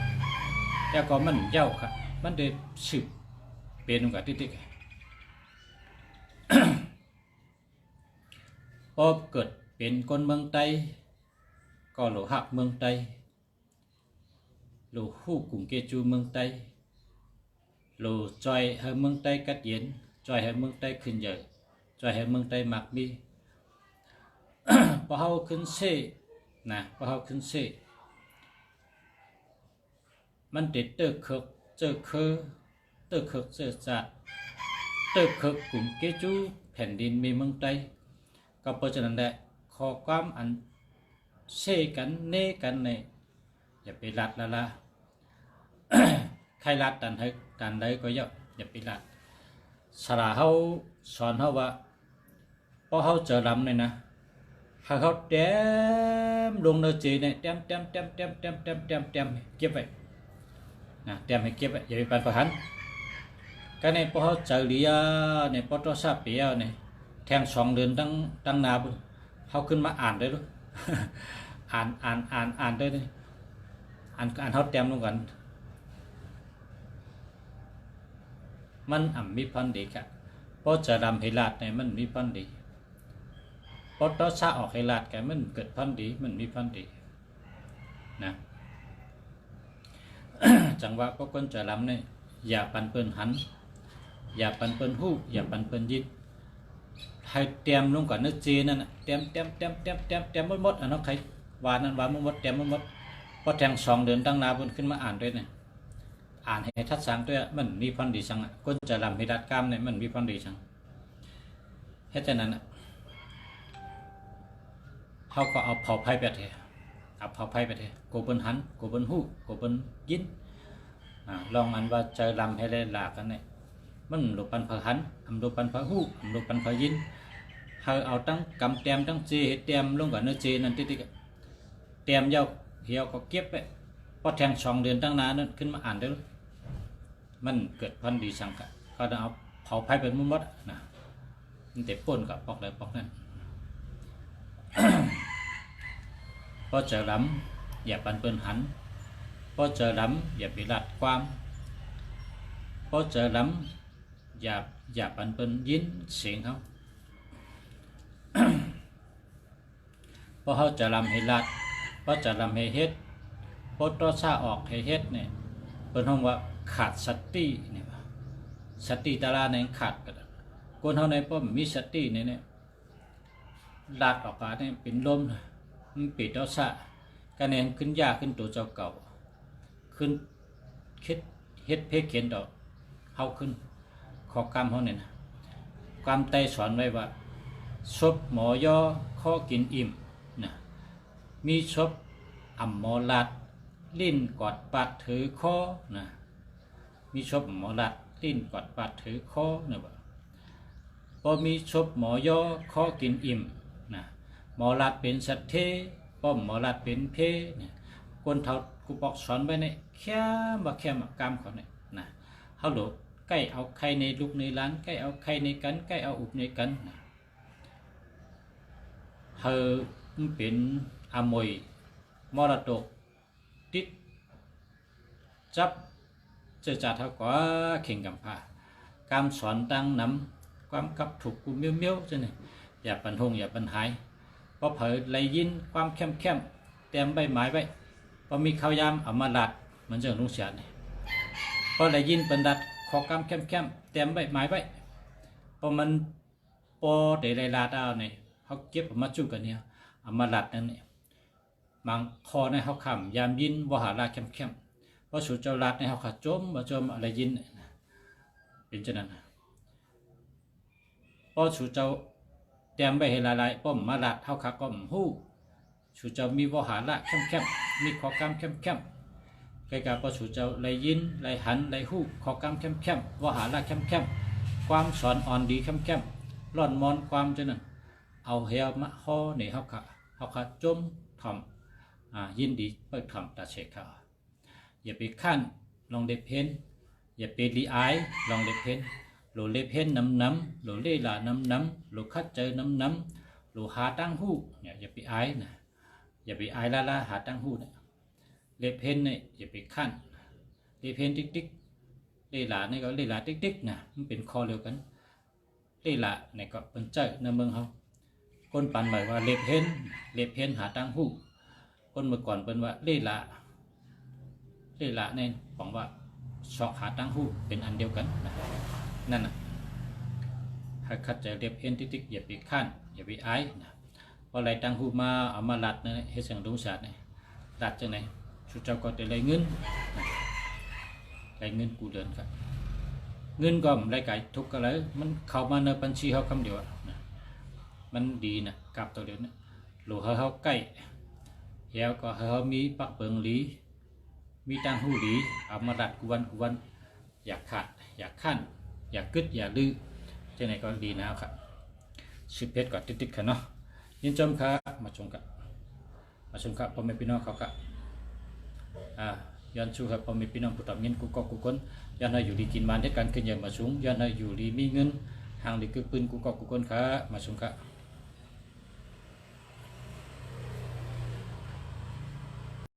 แต่ก็มันเย้าค่ะมันได้สืบเปลี่ยนกันทีเดียวพอเกิดเป็นคนเมืองไต้ก็หลหักเมืองไต้หลฮู้กลุ่มเกจูเมืองไต้หลจอยให้เมืองไต้กัดเย็นจอยให้เมืองไต้ขึ้นใหญ่จอยให้เมืองไต้มักมี พอเฮาขึ้นเซ่นะพอเฮาขึ้นเซ่มันติดเตอร์เคิกเจอเคอเตอร์เคิกเจอจัดเตอร์เคิกกลุ่มเกจูแผ่นดินมีเมืองไต้ก็เพราะฉะนั้นแหละขอความอันเช่กันเน่กันเนี่ยอย่าไปรัดละ ใครรัดดันใดก็อย่าไปรัดสระเขาสอนเขาว่าพอเขาเจอลำเนี่ยนะเขาเต็มลงเนื้อจีเนี่ยเต็มเก็บไว้นะเต็มให้เก็บไว้อย่าไปปั่นประหันก็เนี่ยพอเขาเจอเลียเนี่ยพอตัวซาเปียเนี่ยแทง2 เดือนตั้งนาบุเขาขึ้นมาอ่านได้หรือ อ่านได้เลยอ่านเขาเต็มลงกันมันมีพันดีค่ะเพราะจะดำให้ลาดเนี่ยมันมีพันดีเพราะตัวซาออกให้ลาดแกมันเกิดพันดีมันมีพันดีนะ จังหวะพวกคนจะดำเนี่ยอย่าปันเปิ้นหันอย่าปันเปิ้นหู้อย่าปันเปิ้นยิดให้เตรียมลงก่อนเนื้อจีนั่นเตรียมหมดอันนั้นใครวานนั้นวานหมดเตรียมหมดพอแทง2 เดือนตั้งนาบนขึ้นมาอ่านด้วยเนี่ยอ่านให้ทัดสังด้วยมันมีพันดีสังคนจะลำให้ดัดกล้ามเนี่ยมันมีพันดีสังแค่นั้นเขาก็เอาเผาไพ่ไปเถอะเอาเผาไพ่ไปเถอะโกบนหันโกบนหู้โกบนยินลองอันว่าเจอลำให้ได้หลากกันเนี่ย มันหลบปันเผาหันอำหลบปันเผาหูอำหลบปันเผายินเฮาเอาตั้งกำแต้มตั้งเจเต้มลงกับเนื้อเจนั่นติ๊กๆเต้มยาวเหี่ยวก็เก็บไปพอแทง2 เดือนตั้งนานนั่นขึ้นมาอ่านได้มันเกิดพันดีสังกะก็ต้องเอาเผาไผ่เป็นมุมมดนะมันเตะป่นกับปอกเลยปอกนั่น พอเจอล้ำอย่าปันเปิ้นหันพอเจอล้ำอย่าไปลัดความพอเจอล้ำอย่าปันเปิ้นยินเสียงเขา พอเขาจะล้ำให้ลัดพอจะล้ำให้เฮ็ดพอต่อซาออกให้เฮ็ดเนี่ยเปิ้นห้องว่าขาดสติเนี่ยสติตาลาในขาดกันคนเฮาในป้อมมีสติเนี่ยลาดออกมาเนี่ยเป็นลมมันปิดเอาซะคะแนนขึ้นยากขึ้นตัวเจ้าเก่าขึ้นคิดเฮ็ดเพเขียนดอกเฮาขึ้นขอกรรมเฮาเนี่ยนะความไตสอนไว้ว่าศพหมอยอข้อกินอิ่มนะมีศพอ่ำหมอลัดลิ้นกอดปากถือคอนะมีศพหมอลัดลิ้นกอดปากถือคอนะบ่พอมีศพหมอยอข้อกินอิ่มนะหมอลัดเป็นสัตเทป้อมหมอลัดเป็นเพเนี่ยคนเท่ากูบอกสอนไว้เนี่ยแค่บ่แค่มากรรมเขาเนี่ยนะเฮาโหลใกล้เอาใครในลูกในหลานใกล้เอาใครในกันใกล้เอาอุบในกันนะเฮาเป็นอามวยมรดกติดจับเจอจ่าเท่ากว่าเข่งกำพาการสอนตั้งนำความกับถูกกูเมี้ยวๆจังนี่อย่าปันหงอย่าปันหายพอเผยไหลยินความเข้มเต็มใบไม้ไว้พอมีข้าวยามเอามาลัดเหมือนเจ้าลุงเสียนี่พอไหลยินเป็นดัดขอกำเข้มเต็มใบไม้ไว้พอมันพอได้ไหลลาดเอาเนี่ยเขาเก็บมาจุกันเนี่ยเอามาลัดนั่นเนี่ยบางคอในเขาขำยามยินวหาลาเข้มพอสูเจ้าลัดในเขาขาจมมาจมอะไรยินเป็นฉะนั้นพอสูเจ้าเตรียมไปให้หลายๆป้อมมาลัดเขาขาก็หู้สูเจ้ามีวหาละเข้มมีขอกำเข้มใกล้ๆพอสูเจ้าไหลยินไหลหันไหลหู้ขอกำเข้มวหาละเข้มความสอนอ่อนดีเข้มร่อนมอนความฉะนั้นเอาเหี่ยวมาห่อในเขาขาจมทำยินดีเปิดทำตาเชกเขาอย่าไปขั้นลองเด็บเพนอย่าไปรีไอลองเด็บเพนโหลเล็บเพนน้ำโหลเล่ละน้ำโหลคัดเจอน้ำโหลหาตั้งหูเนี่ยอย่าไปไอนะอย่าไปไอละหาตั้งหูเนี่ยเล็บเพนเนี่ยอย่าไปขั้นเล็บเพนติ๊กเล่ละนี่ก็เล่ละติ๊กนะมันเป็นคอเดียวกันเล่ละเนี่ยก็เป็นเจ้าในเมืองเขาคนปั่นหมายว่าเล็บเพนหาตั้งหูคนเมื่อก่อนเป็นว่าเล่ละเนี่ยบอกว่าชอกหาตั้งหูเป็นอันเดียวกันนั่นน่ะให้คัดใจเล็บเพนติ๊กอย่าไปขั้นอย่าไปไอนะพอไรตั้งหูมาเอามาลัดเนี่ยเฮ็ดเสียงดงศาสตร์เนี่ยลัดจังไหนชุดเจ้าก็ได้ไรเงินกูเดินครับเงินก็ไรไก่ทุกข์ก็เลยมันเข้ามาในบัญชีเขาคำเดียวนะมันดีนะกับตัวเดียวนะหรือเขาใกล้แล้วก็เขามีปักเปิงหลีมีตั้งหูหลีเอามาลัดกูวันอยากขาดอยากขั้นอยากกึดอยากดื้อจังไหนก็ดีนะครับชื่อเพชรก็ติดๆกันเนาะยินจมครับมาชมครับพ่อแม่พี่น้องเขาก็ย้อนชูครับพ่อแม่พี่น้องผู้ตอบเงินกูก็กูคนย้อนให้อยู่ดีกินมันเท่ากันขึ้นใหญ่มาสูงย้อนให้อยู่ดีมีเงินห่างดีคือปืนกูก็กูคนครับมาชมครับ